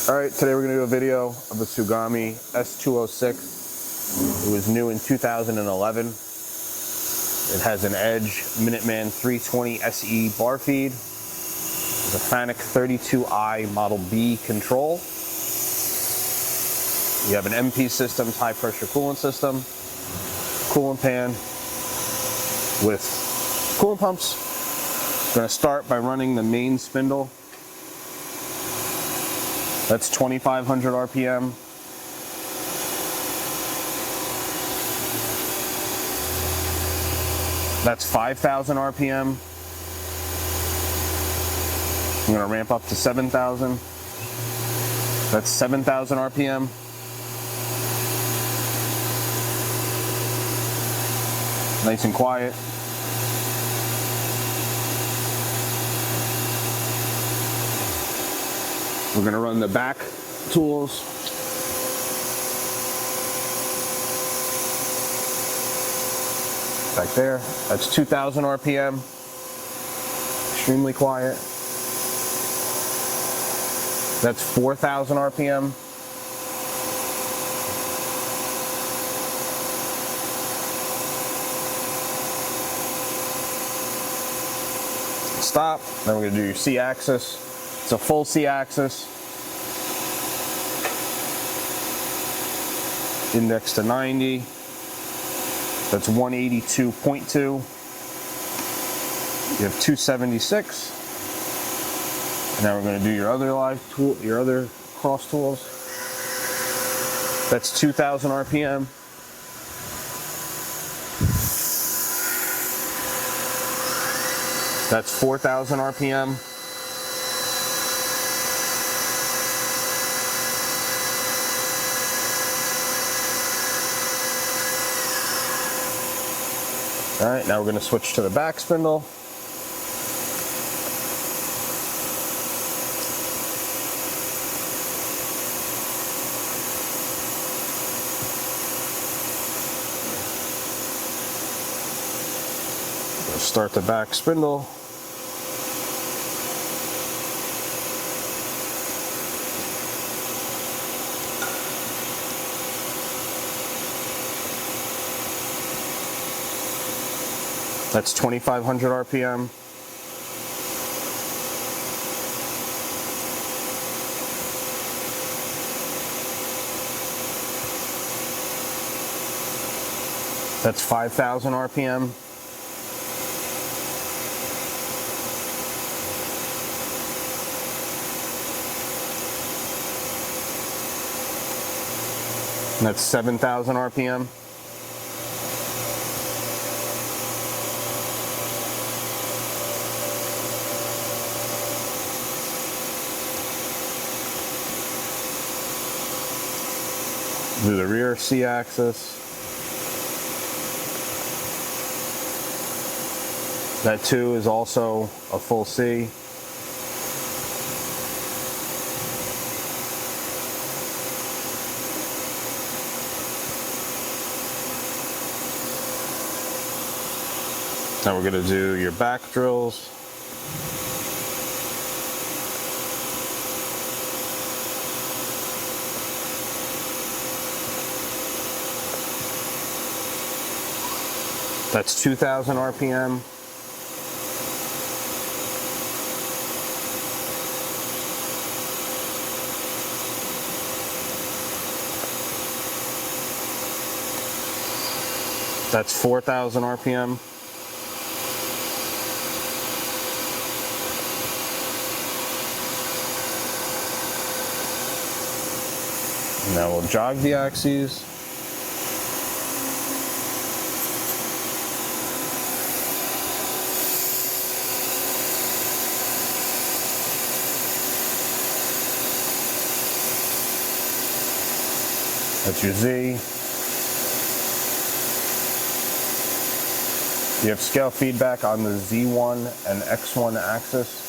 Alright, today we're going to do a video of a Tsugami S206. It was new in 2011. It has an Edge Minuteman 320 SE bar feed. It's a Fanuc 32i Model B control. You have an MP Systems high pressure coolant system, coolant pan with coolant pumps. I'm going to start by running the main spindle. That's 2,500 RPM. That's 5,000 RPM. I'm going to ramp up to 7,000. That's 7,000 RPM. Nice and quiet. We're going to run the back tools. Back there. That's 2,000 RPM. Extremely quiet. That's 4,000 RPM. Stop. Then we're going to do your C-axis. It's a full C-axis. Index to 90. That's 182.2. You have 276. And now we're going to do your other live tool, your other cross tools. That's 2,000 RPM. That's 4,000 RPM. All right, now we're going to switch to the back spindle. We'll start the back spindle. That's 2,500 RPM. That's 5,000 RPM. And that's 7,000 RPM. Do the rear C-axis. That too is also a full C. Now we're going to do your back drills. That's 2,000 RPM. That's 4,000 RPM. Now we'll jog the axes. That's your Z. You have scale feedback on the Z1 and X1 axis.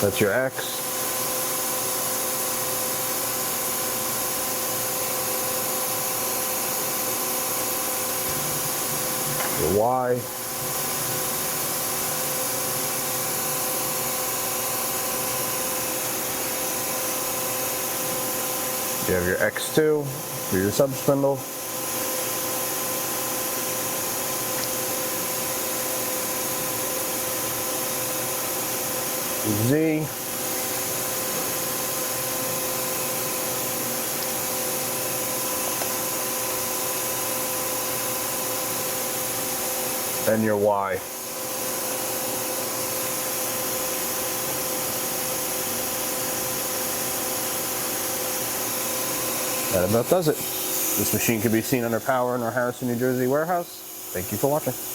That's your X. your Y. You have your X2 for your sub spindle. Z. And your Y. That about does it. This machine can be seen under power in our Harrison, New Jersey warehouse. Thank you for watching.